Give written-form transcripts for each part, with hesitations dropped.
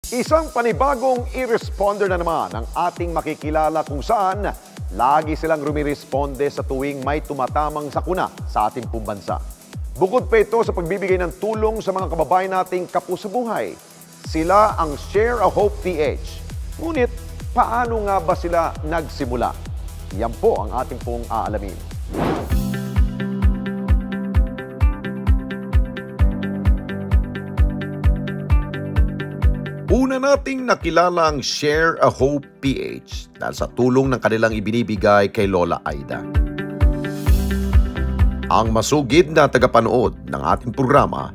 Isang panibagong e-responder na naman ang ating makikilala kung saan lagi silang rumiresponde sa tuwing may tumatamang sakuna sa ating pumbansa. Bukod pa ito sa pagbibigay ng tulong sa mga kababayan nating kapuso-buhay, sila ang Share a Hope PH. Ngunit, paano nga ba sila nagsimula? Yan po ang ating pong aalamin. Una nating nakilala ang Share a Hope PH dahil sa tulong ng kanilang ibinibigay kay Lola Aida. Ang masugid na tagapanood ng ating programa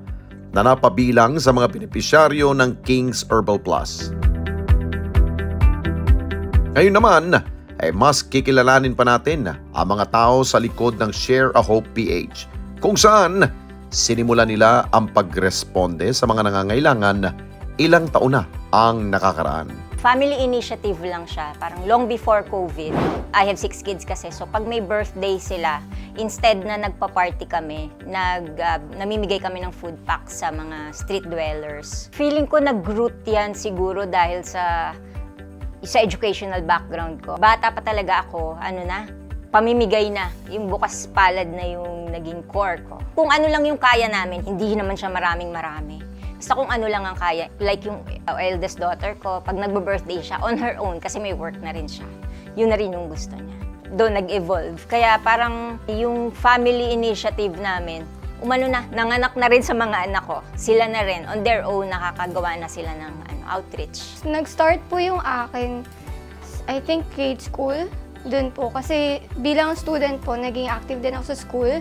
na napabilang sa mga benepisyaryo ng King's Herbal Plus. Ngayon naman, ay mas kikilalanin pa natin ang mga tao sa likod ng Share a Hope PH kung saan sinimula nila ang pagresponde sa mga nangangailangan ilang taon na ang nakakaraan. Family initiative lang siya, parang long before COVID. I have 6 kids kasi, so pag may birthday sila, instead na nagpa-party kami, namimigay kami ng food packs sa mga street dwellers. Feeling ko nag-root yan siguro dahil sa educational background ko. Bata pa talaga ako, pamimigay na. Yung bukas palad na yung naging core ko. Kung ano lang yung kaya namin, hindi naman siya maraming-marami. Basta kung ano lang ang kaya. Like yung eldest daughter ko, pag nagbe-birthday siya, on her own, kasi may work na rin siya. Yun na rin yung gusto niya. Doon nag-evolve. Kaya parang yung family initiative namin, nanganak na rin sa mga anak ko. Sila na rin, on their own, nakakagawa na sila ng outreach. Nag-start po yung akin, I think grade school. Doon po, kasi bilang student po, naging active din ako sa school.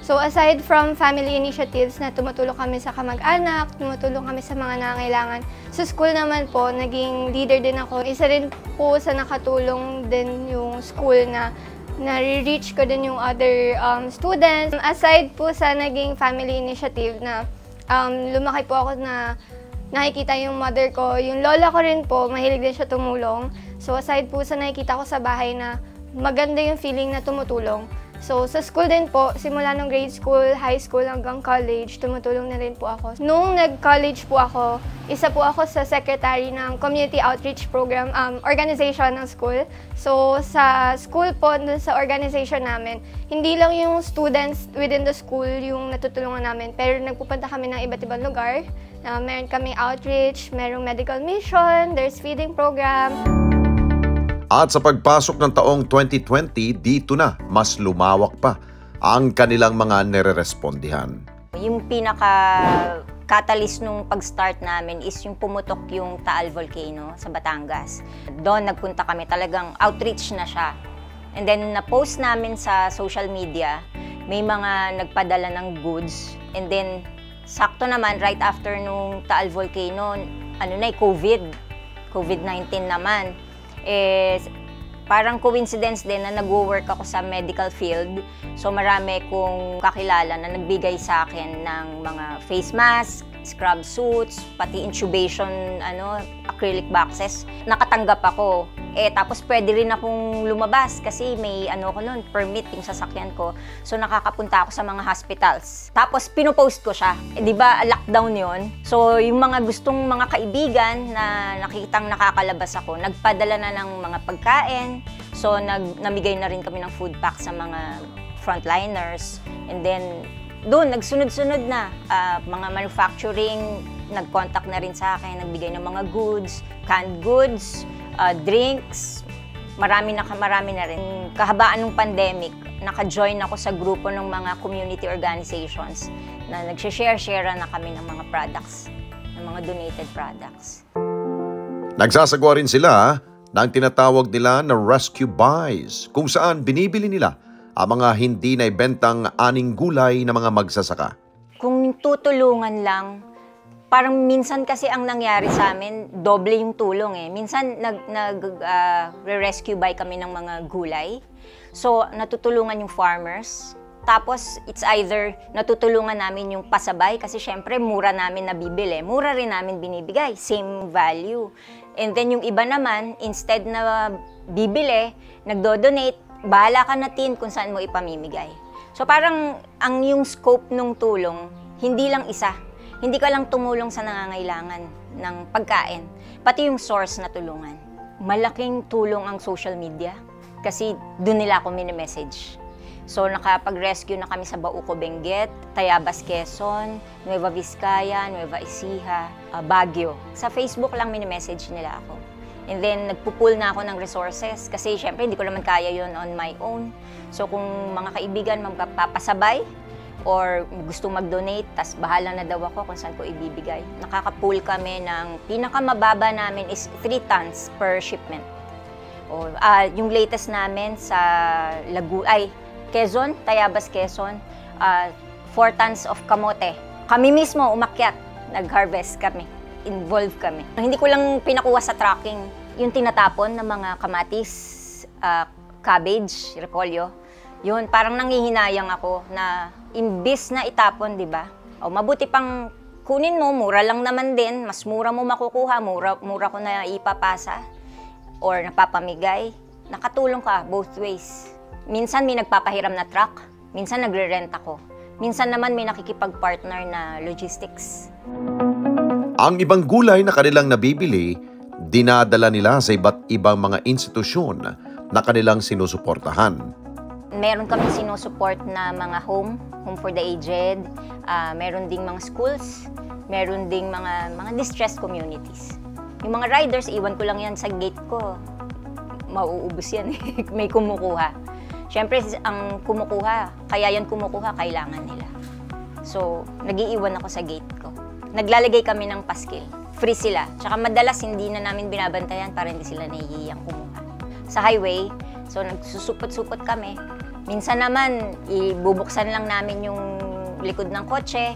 So aside from family initiatives na tumutulong kami sa kamag-anak, tumutulong kami sa mga nangangailangan, sa school naman po, naging leader din ako. Isa rin po sa nakatulong din yung school na nare-reach ko din yung other students. Aside po sa naging family initiative na lumaki po ako na nakikita yung mother ko, yung lola ko rin po, mahilig din siya tumulong. So aside po sa nakikita ko sa bahay na maganda yung feeling na tumutulong. So sa school din po, simula nung grade school, high school hanggang college, tumutulong na rin po ako. Nung nag-college po ako, isa po ako sa secretary ng Community Outreach Program organization ng school. So sa school po, sa organization namin, hindi lang yung students within the school yung natutulungan namin, pero nagpupunta kami ng iba't ibang lugar. Meron kami outreach, merong medical mission, there's feeding program. At sa pagpasok ng taong 2020, dito na mas lumawak pa ang kanilang mga nire-respondihan. Yung pinaka-catalyst nung pag-start namin is yung pumutok yung Taal Volcano sa Batangas. Doon nagpunta kami, talagang outreach na siya. And then na-post namin sa social media, may mga nagpadala ng goods. And then sakto naman, right after nung Taal Volcano, COVID-19 naman. Parang coincidence din na nag-work ako sa medical field. So marami kong kakilala na nagbigay sa akin ng mga face mask, scrub suits, pati intubation, acrylic boxes. Nakatanggap ako. Tapos pwede rin akong lumabas kasi may permit yung sasakyan ko. So nakakapunta ako sa mga hospitals. Tapos pinopost ko siya. Di ba lockdown yon? So yung mga gustong mga kaibigan na nakikitang nakakalabas ako, nagpadala na ng mga pagkain. So namigay na rin kami ng food pack sa mga frontliners. And then doon nagsunod-sunod na mga manufacturing, nag-contact na rin sa akin, nagbigay ng mga goods, canned goods, drinks, marami na rin. Kahabaan ng pandemic, naka-join ako sa grupo ng mga community organizations na nagsishare na kami ng mga products, ng mga donated products. Nagsasagawa rin sila ng tinatawag nila na rescue buys, kung saan binibili nila ang mga hindi na ibentang aning gulay na mga magsasaka. Kung tutulungan lang, parang minsan kasi ang nangyari sa amin, doble yung tulong eh. Minsan nag-rescue buy kami ng mga gulay. So natutulungan yung farmers. Tapos it's either natutulungan namin yung pasabay kasi syempre mura namin nabibili. Mura rin namin binibigay, same value. And then yung iba naman, instead na bibili, nagdo-donate, bahala ka na tin kung saan mo ipamimigay. So parang ang yung scope ng tulong, hindi lang isa. Hindi ka lang tumulong sa nangangailangan ng pagkain. pati yung source na tulungan. Malaking tulong ang social media kasi doon nila ako mini-message. So nakapag-rescue na kami sa Bauco, Benguet, Tayabas, Quezon, Nueva Vizcaya, Nueva Ecija, Baguio. Sa Facebook lang mini-message nila ako. And then nagpupull na ako ng resources kasi syempre hindi ko naman kaya yun on my own. So kung mga kaibigan magpapasabay or gusto mag-donate, tas bahala na daw ako kung saan ko ibibigay. Nakaka-pool kami ng pinakamababa namin is 3 tons per shipment. Yung latest namin sa Quezon, Tayabas, Quezon, 4 tons of kamote. Kami mismo umakyat, nag-harvest kami, involved kami. Hindi ko lang pinakuha sa tracking yung tinatapon ng mga kamatis, cabbage, repolyo. Yun, parang nangihinayang ako na imbis na itapon, di ba? Mabuti pang kunin mo, mura lang naman din, mas mura mo makukuha, mura ko na ipapasa or napapamigay. Nakatulong ka both ways. Minsan may nagpapahiram na truck, minsan nagre-rent ako. Minsan naman may nakikipag-partner na logistics. Ang ibang gulay na kanilang nabibili, dinadala nila sa iba't ibang mga institusyon na kanilang sinusuportahan. Meron kami sinusupport na mga home for the aged, meron ding mga schools, meron ding mga distressed communities. Yung mga riders, iwan ko lang yan sa gate ko. Mauubos yan, may kumukuha. Siyempre, ang kumukuha, kaya yan kumukuha, kailangan nila. So, nag-iiwan ako sa gate ko. Naglalagay kami ng paskil. Free sila. Tsaka madalas hindi na namin binabantayan para hindi sila nahihiyang kumuha. Sa highway, so nagsusupot-supot kami. Minsan naman, ibubuksan lang namin yung likod ng kotse,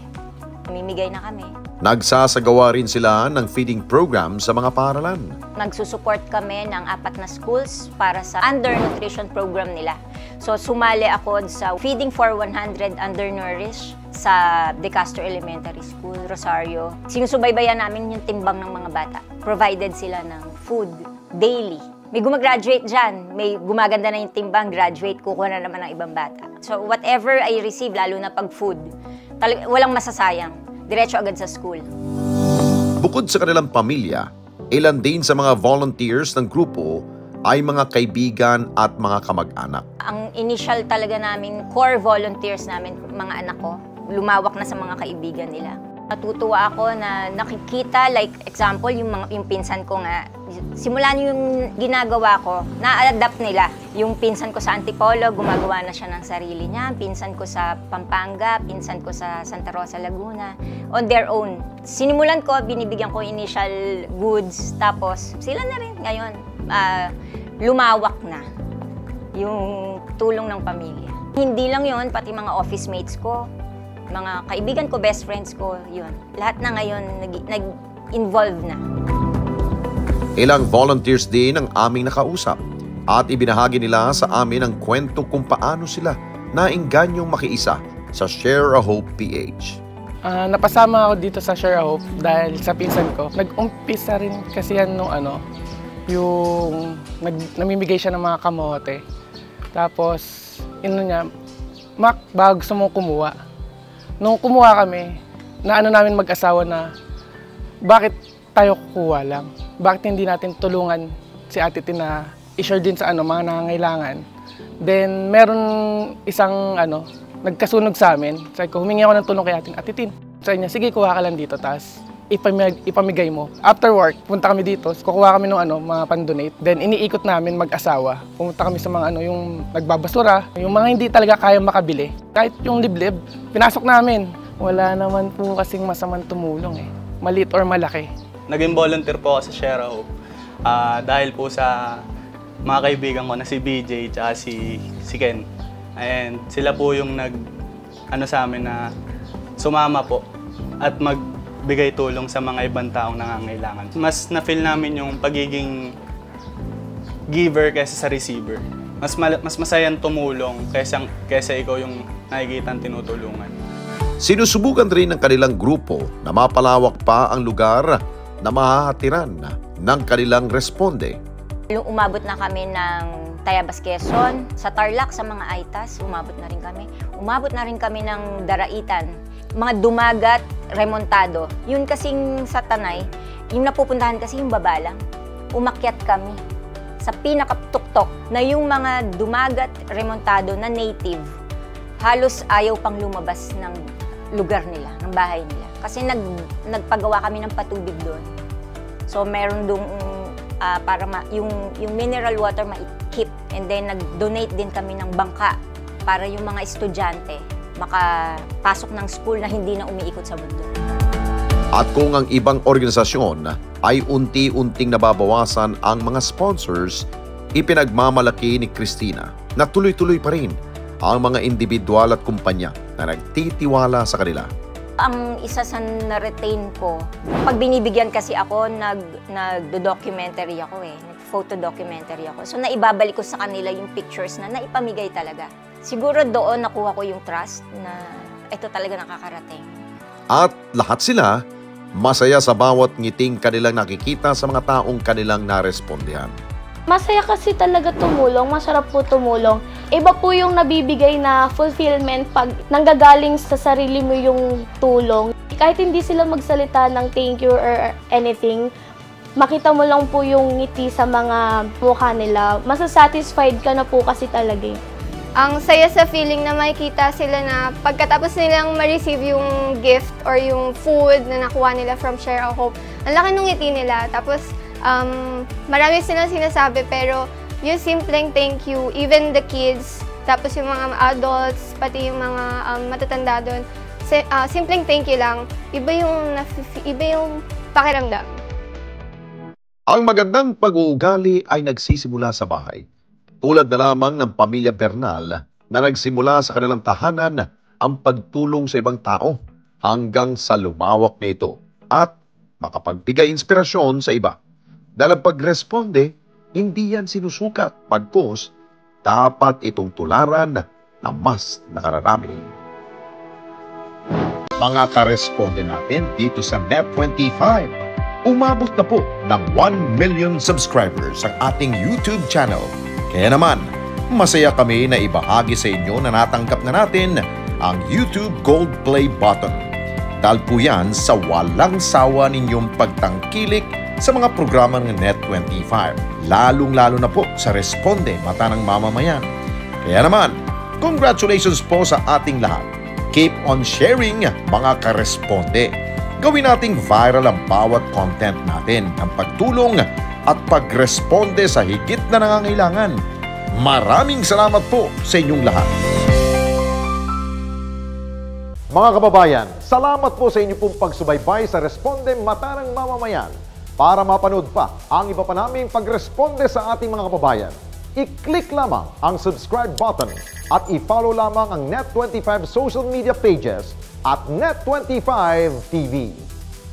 mamimigay na kami. Nagsasagawa rin sila ng feeding program sa mga paaralan. Nagsusupport kami ng 4 na schools para sa undernutrition program nila. So sumali ako sa Feeding for 100 Undernourished sa De Castro Elementary School, Rosario. Sinusubaybayan namin yung timbang ng mga bata. Provided sila ng food daily. May gumagraduate dyan, may gumaganda na yung timbang, graduate, kukuha na naman ng ibang bata. So whatever I receive, lalo na pag food, walang masasayang. Diretso agad sa school. Bukod sa kanilang pamilya, ilan din sa mga volunteers ng grupo ay mga kaibigan at mga kamag-anak. Ang initial talaga namin, core volunteers namin, mga anak ko, lumawak na sa mga kaibigan nila. Natutuwa ako na nakikita, like example, yung pinsan ko nga, simula yung ginagawa ko, na-adapt nila. Yung pinsan ko sa Antipolo, gumagawa na siya ng sarili niya. Pinsan ko sa Pampanga, pinsan ko sa Santa Rosa, Laguna, on their own. Sinimulan ko, binibigyan ko initial goods, tapos sila na rin ngayon. Lumawak na yung tulong ng pamilya. Hindi lang yun, pati mga office mates ko, mga kaibigan ko, best friends ko, yun. Lahat na ngayon nag-involve na. Ilang volunteers din ang aming nakausap at ibinahagi nila sa amin ang kwento kung paano sila naingganyong makiisa sa Share a Hope PH. Napasama ako dito sa Share a Hope dahil sa pinsan ko. Nag-umpisa rin kasi yan nung yung namimigay siya ng mga kamote. Tapos, niya, Mac, bago gusto mong kumuha. Nung kumuha kami, namin mag-asawa na, bakit tayo kukuha lang? Bakit hindi natin tulungan si Ate Tin na i-share din sa mga nangangailangan? Then, meron isang nagkasunog sa amin. Sabi ko, humingi ako ng tulong kay Ate Tin. Sabi niya, sige, kuha ka lang dito, tas ipamigay mo. After work, punta kami dito, kukuha kami ng mga pan-donate. Then iniikot namin mag-asawa. Pumunta kami sa mga yung nagbabasura, yung mga hindi talaga kaya makabili. Kahit yung liblib, pinasok namin. Wala naman po kasing masamang tumulong maliit or malaki. Naging volunteer po ako sa Share a Hope dahil po sa mga kaibigan ko na si BJ at si Ken. And sila po yung sa amin na sumama po at magbigay tulong sa mga ibang taong nangangailangan. Mas na-feel namin yung pagiging giver kaysa sa receiver. Mas masayang tumulong kaysa ikaw yung nakikitang tinutulungan. Sinusubukan rin ng kanilang grupo na mapalawak pa ang lugar na mahahatiran ng kanilang responde. Umabot na kami ng Tayabas, Quezon, sa Tarlac, sa mga Aitas, umabot na rin kami. Umabot na rin kami ng Daraitan, mga Dumagat, Remontado. Yun kasing sa Tanay, Yung napupuntahan kasi yung baba lang. Umakyat kami sa pinakatuktok na yung mga dumagat, remontado na native, halos ayaw pang lumabas ng lugar nila, ng bahay nila. Kasi nagpagawa kami ng patubig doon. So meron doon para yung mineral water ma-keep. And then nag-donate din kami ng bangka para yung mga estudyante makapasok ng school na hindi na umiikot sa bundok. At kung ang ibang organisasyon ay unti-unting nababawasan ang mga sponsors, ipinagmamalaki ni Christina na tuloy-tuloy pa rin ang mga individual at kumpanya na nagtitiwala sa kanila. Ang isa sa na-retain ko, pag binibigyan kasi ako, nag-documentary ako photo documentary ako. So naibabalik ko sa kanila yung pictures na naipamigay talaga. Siguro doon nakuha ko yung trust na ito talaga nakakarating. At lahat sila masaya sa bawat ngiting kanilang nakikita sa mga taong kanilang narespondihan. Masaya kasi talaga tumulong, masarap po tumulong. Iba po yung nabibigay na fulfillment pag nanggagaling sa sarili mo yung tulong. Kahit hindi sila magsalita ng thank you or anything, makita mo lang po yung ngiti sa mga mukha nila. Masasatisfied ka na po kasi talaga. Ang saya sa feeling na makikita sila na pagkatapos nilang ma-receive yung gift or yung food na nakuha nila from Share a Hope, ang laki ng ngiti nila. Tapos marami silang sinasabi pero yung simpleng thank you, even the kids, tapos yung mga adults, pati yung mga matatanda doon, simpleng thank you lang, iba yung pakiramdam. Ang magandang pag-uugali ay nagsisimula sa bahay. Tulad na lamang ng pamilya Bernal na nagsimula sa kanilang tahanan ang pagtulong sa ibang tao hanggang sa lumawak na ito at makapagbigay inspirasyon sa iba. Dahil ang pagresponde, hindi yan sinusukat. Pagkos, dapat itong tularan na mas nakararami. Mga karesponde natin dito sa Net25, umabot na po ng 1 million subscribers ang ating YouTube channel. Kaya naman, masaya kami na ibahagi sa inyo na natanggap na natin ang YouTube Gold Play button. Dahil po yan sa walang sawa ninyong pagtangkilik sa mga programa ng Net25, lalong-lalo na po sa Responde Mata ng Mamamayan. Kaya naman, congratulations po sa ating lahat. Keep on sharing, mga karesponde. Gawin nating viral ang bawat content natin ng pagtulong at pagresponde sa higit na nangangailangan. Maraming salamat po sa inyong lahat. Mga kababayan, salamat po sa inyong pong pagsubaybay sa Responde Mata ng Mamamayan. Para mapanood pa ang iba pa naming pagresponde sa ating mga kababayan, i-click lamang ang subscribe button at i-follow lamang ang Net25 social media pages at Net25 TV.